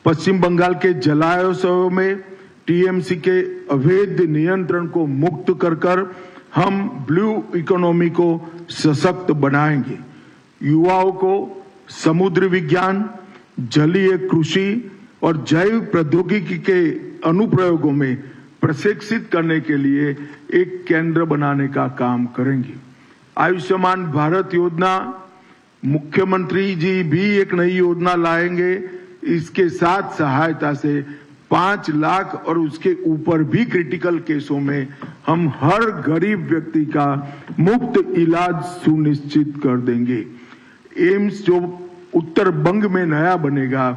पश्चिम बंगाल के जलाशयों में टीएमसी के अवैध नियंत्रण को मुक्त कर हम ब्लू इकोनॉमी को सशक्त बनाएंगे। युवाओं को समुद्री विज्ञान, जलीय कृषि और जैव प्रौद्योगिकी के अनुप्रयोगों में प्रशिक्षित करने के लिए एक केंद्र बनाने का काम करेंगे। आयुष्मान भारत योजना, मुख्यमंत्री जी भी एक नई योजना लाएंगे। इसके साथ सहायता से 5 लाख और उसके ऊपर भी क्रिटिकल केसों में हम हर गरीब व्यक्ति का मुफ्त इलाज सुनिश्चित कर देंगे। एम्स जो उत्तर बंग में नया बनेगा,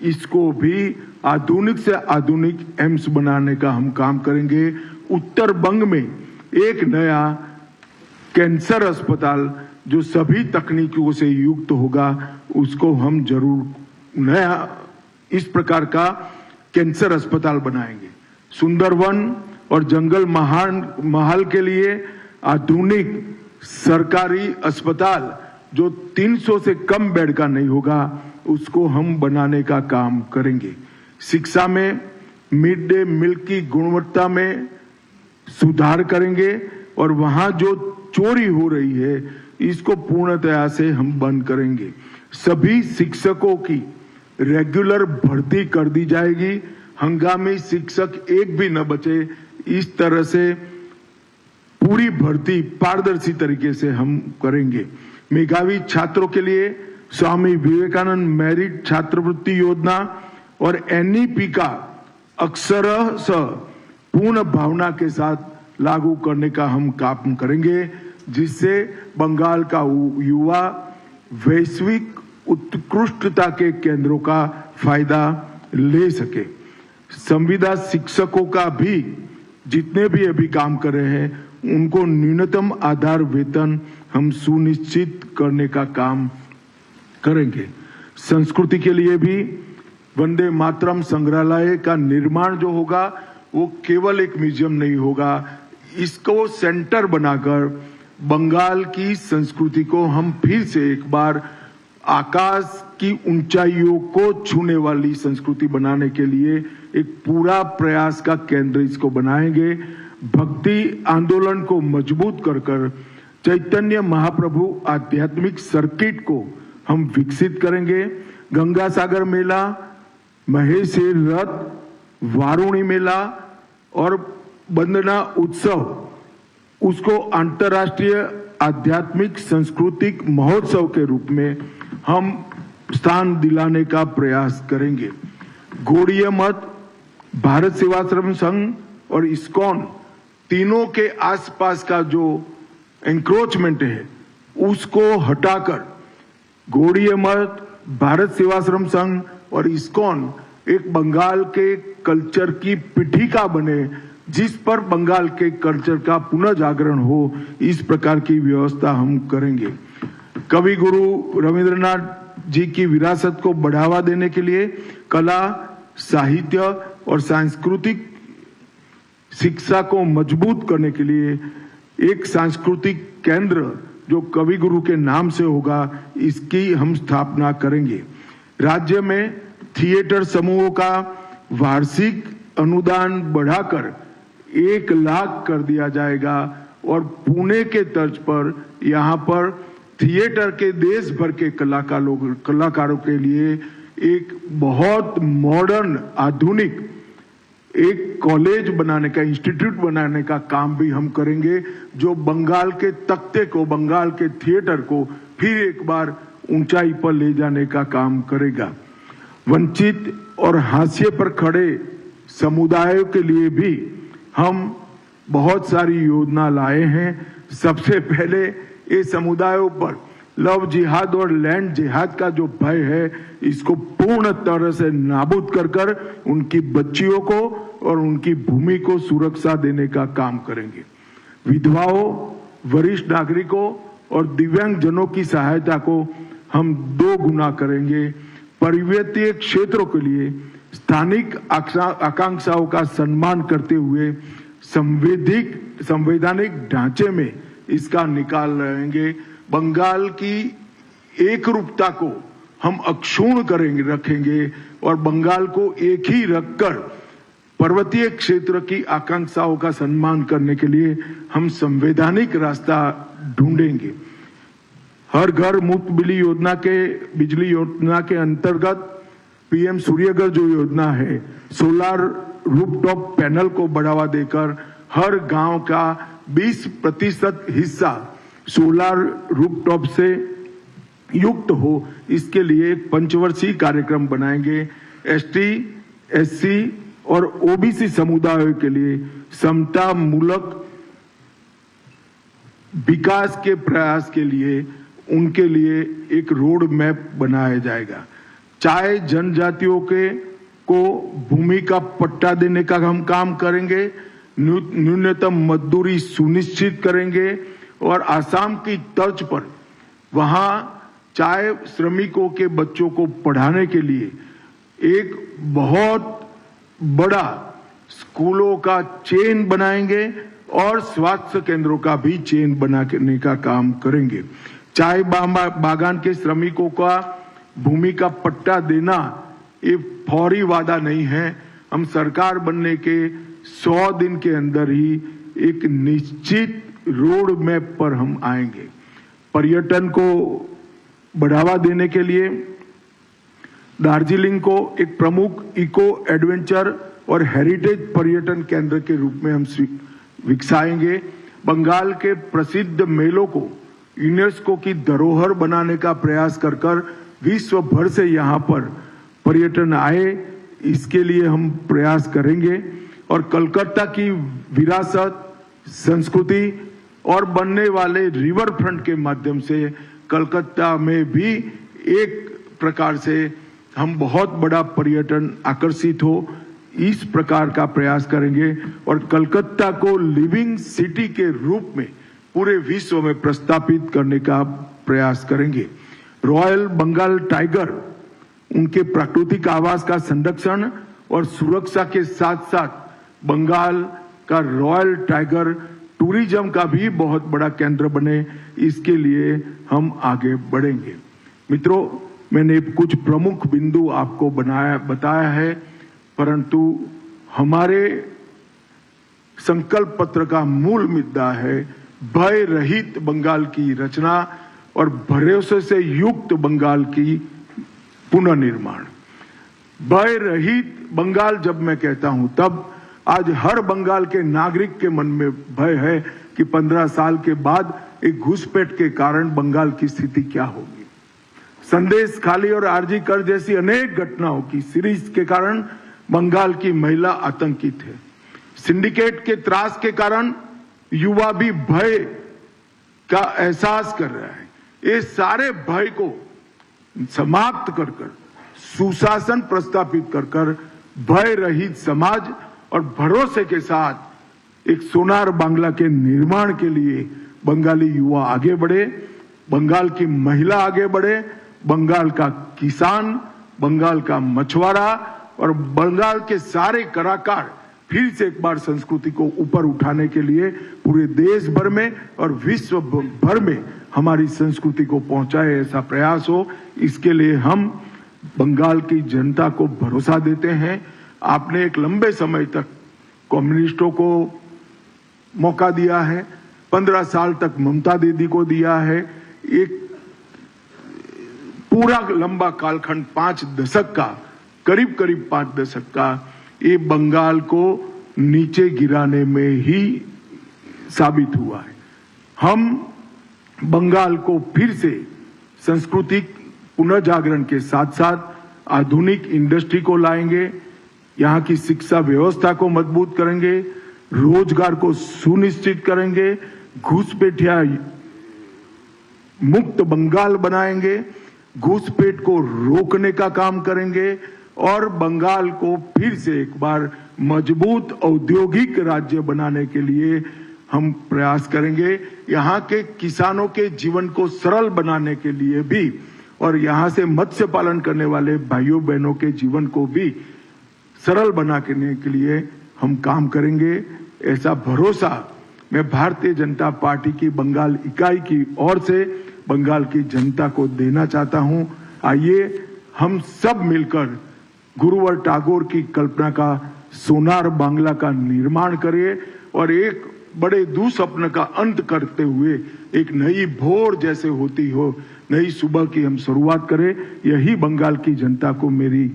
इसको भी आधुनिक से आधुनिक एम्स बनाने का हम काम करेंगे। उत्तर बंग में एक नया कैंसर अस्पताल जो सभी तकनीकों से युक्त होगा, उसको हम जरूर नया इस प्रकार का कैंसर अस्पताल बनाएंगे। सुंदरवन और जंगल महल के लिए आधुनिक सरकारी अस्पताल जो 300 से कम बेड का नहीं होगा, उसको हम बनाने का काम करेंगे। शिक्षा में मिड डे मील की गुणवत्ता में सुधार करेंगे और वहां जो चोरी हो रही है, इसको पूर्णतया से हम बंद करेंगे। सभी शिक्षकों की रेगुलर भर्ती कर दी जाएगी। हंगामी शिक्षक एक भी न बचे, इस तरह से पूरी भर्ती पारदर्शी तरीके से हम करेंगे। मेधावी छात्रों के लिए स्वामी विवेकानंद मेरिट छात्रवृत्ति योजना और एनईपी का अक्षरशः पूर्ण भावना के साथ लागू करने का हम काम करेंगे, जिससे बंगाल का युवा वैश्विक उत्कृष्टता के केंद्रों का फायदा ले सके। संविदा शिक्षकों का भी जितने भी अभी काम कर रहे हैं, उनको न्यूनतम आधार वेतन हम सुनिश्चित करने का काम करेंगे। संस्कृति के लिए भी वंदे मातरम संग्रहालय का निर्माण जो होगा, वो केवल एक म्यूजियम नहीं होगा, इसको सेंटर बनाकर बंगाल की संस्कृति को हम फिर से एक बार आकाश की ऊंचाइयों को छूने वाली संस्कृति बनाने के लिए एक पूरा प्रयास का केंद्र इसको बनाएंगे। भक्ति आंदोलन को मजबूत कर चैतन्य महाप्रभु आध्यात्मिक सर्किट को हम विकसित करेंगे। गंगा सागर मेला, महेश्वर रथ, वारुणी मेला और वंदना उत्सव, उसको अंतर्राष्ट्रीय आध्यात्मिक सांस्कृतिक महोत्सव के रूप में हम स्थान दिलाने का प्रयास करेंगे। गौड़ीय मठ, भारत सेवाश्रम संघ और इस्कॉन तीनों के आसपास का जो एंक्रोचमेंट है, उसको हटाकर गौड़ीय मठ, भारत सेवाश्रम संघ और इस्कॉन एक बंगाल के कल्चर की पीठिका बने, जिस पर बंगाल के कल्चर का पुनः जागरण हो, इस प्रकार की व्यवस्था हम करेंगे। कवि गुरु रविंद्रनाथ जी की विरासत को बढ़ावा देने के लिए कला, साहित्य और सांस्कृतिक शिक्षा को मजबूत करने के लिए एक सांस्कृतिक केंद्र जो कवि गुरु के नाम से होगा, इसकी हम स्थापना करेंगे। राज्य में थिएटर समूहों का वार्षिक अनुदान बढ़ाकर 1 लाख कर दिया जाएगा और पुणे के तर्ज पर यहाँ पर थिएटर के देश भर के कलाकारों के लिए एक बहुत मॉडर्न आधुनिक एक कॉलेज बनाने का, इंस्टीट्यूट बनाने का काम भी हम करेंगे, जो बंगाल के तख्ते को, बंगाल के थिएटर को फिर एक बार ऊंचाई पर ले जाने का काम करेगा। वंचित और हाशिए पर खड़े समुदायों के लिए भी हम बहुत सारी योजना लाए हैं। सबसे पहले ये समुदायों पर लव जिहाद और लैंड जिहाद का जो भय है, इसको पूर्ण तरह से नाबूद कर उनकी बच्चियों को और उनकी भूमि को सुरक्षा देने का काम करेंगे। विधवाओं, वरिष्ठ नागरिकों और दिव्यांग जनों की सहायता को हम 2 गुना करेंगे। पर्वतीय क्षेत्रों के लिए स्थानिक आकांक्षाओं का सम्मान करते हुए संवैधानिक ढांचे में इसका निकाल रहेंगे। बंगाल की एकरूपता को हम अक्षुण्ण रखेंगे और बंगाल को एक ही रखकर पर्वतीय क्षेत्र की आकांक्षाओं का सम्मान करने के लिए हम संवैधानिक रास्ता ढूंढेंगे। हर घर मुफ्त बिजली योजना के अंतर्गत पीएम सूर्यघर जो योजना है, सोलार रूफटॉप पैनल को बढ़ावा देकर हर गांव का 20% हिस्सा सोलार रूफटॉप से युक्त हो, इसके लिए एक पंचवर्षीय कार्यक्रम बनाएंगे। एसटी, एससी और ओबीसी समुदायों के लिए समता मूलक विकास के प्रयास के लिए उनके लिए एक रोड मैप बनाया जाएगा। चाहे जनजातियों को भूमि का पट्टा देने का हम काम करेंगे, न्यूनतम मजदूरी सुनिश्चित करेंगे और आसाम की तर्ज पर वहां चाहे श्रमिकों के बच्चों को पढ़ाने के लिए एक बहुत बड़ा स्कूलों का चेन बनाएंगे और स्वास्थ्य केंद्रों का भी चेन बनाने का काम करेंगे। चाय बागान के श्रमिकों का भूमि का पट्टा देना ये फौरी वादा नहीं है। हम सरकार बनने के 100 दिन के अंदर ही एक निश्चित रोड मैप पर हम आएंगे। पर्यटन को बढ़ावा देने के लिए दार्जिलिंग को एक प्रमुख इको एडवेंचर और हेरिटेज पर्यटन केंद्र के रूप में हम विकसाएंगे। बंगाल के प्रसिद्ध मेलों को यूनेस्को की धरोहर बनाने का प्रयास कर विश्व भर से यहाँ पर पर्यटन आए, इसके लिए हम प्रयास करेंगे। और कलकत्ता की विरासत, संस्कृति और बनने वाले रिवर फ्रंट के माध्यम से कलकत्ता में भी एक प्रकार से हम बहुत बड़ा पर्यटन आकर्षित हो, इस प्रकार का प्रयास करेंगे और कलकत्ता को लिविंग सिटी के रूप में पूरे विश्व में प्रस्थापित करने का प्रयास करेंगे। रॉयल बंगाल टाइगर उनके प्राकृतिक आवास का संरक्षण और सुरक्षा के साथ साथ बंगाल का रॉयल टाइगर टूरिज्म का भी बहुत बड़ा केंद्र बने, इसके लिए हम आगे बढ़ेंगे। मित्रों, मैंने कुछ प्रमुख बिंदु आपको बताया है, परंतु हमारे संकल्प पत्र का मूल मुद्दा है भय रहित बंगाल की रचना और भरोसे से युक्त बंगाल की पुनर्निर्माण। भय रहित बंगाल जब मैं कहता हूं, तब आज हर बंगाल के नागरिक के मन में भय है कि 15 साल के बाद एक घुसपैठ के कारण बंगाल की स्थिति क्या होगी। संदेश खाली और आरजी कर जैसी अनेक घटनाओं की सीरीज के कारण बंगाल की महिला आतंकित है। सिंडिकेट के त्रास के कारण युवा भी भय का एहसास कर रहा है। ये सारे भय को समाप्त कर सुशासन प्रस्थापित कर भय रहित समाज और भरोसे के साथ एक सोनार बांग्ला के निर्माण के लिए बंगाली युवा आगे बढ़े, बंगाल की महिला आगे बढ़े, बंगाल का किसान, बंगाल का मछुआरा और बंगाल के सारे कलाकार फिर से एक बार संस्कृति को ऊपर उठाने के लिए पूरे देश भर में और विश्व भर में हमारी संस्कृति को पहुंचाए, ऐसा प्रयास हो। इसके लिए हम बंगाल की जनता को भरोसा देते हैं। आपने एक लंबे समय तक कम्युनिस्टों को मौका दिया है, 15 साल तक ममता दीदी को दिया है, एक पूरा लंबा कालखंड 5 दशक का, करीब 5 दशक का, ये बंगाल को नीचे गिराने में ही साबित हुआ है। हम बंगाल को फिर से सांस्कृतिक पुनर्जागरण के साथ साथ आधुनिक इंडस्ट्री को लाएंगे, यहाँ की शिक्षा व्यवस्था को मजबूत करेंगे, रोजगार को सुनिश्चित करेंगे, घुसपैठिया मुक्त बंगाल बनाएंगे, घुसपैठ को रोकने का काम करेंगे और बंगाल को फिर से एक बार मजबूत औद्योगिक राज्य बनाने के लिए हम प्रयास करेंगे। यहाँ के किसानों के जीवन को सरल बनाने के लिए भी और यहाँ से मत्स्य पालन करने वाले भाइयों बहनों के जीवन को भी सरल बनाने के लिए हम काम करेंगे। ऐसा भरोसा मैं भारतीय जनता पार्टी की बंगाल इकाई की ओर से बंगाल की जनता को देना चाहता हूं। आइए हम सब मिलकर गुरुवर टैगोर की कल्पना का सोनार बांग्ला का निर्माण करें और एक बड़े दुस्वप्न का अंत करते हुए एक नई भोर जैसे होती हो नई सुबह की हम शुरुआत करें। यही बंगाल की जनता को मेरी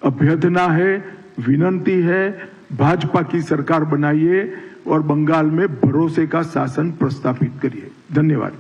अभ्यर्थना है, विनंती है। भाजपा की सरकार बनाइए और बंगाल में भरोसे का शासन प्रस्थापित करिए। धन्यवाद।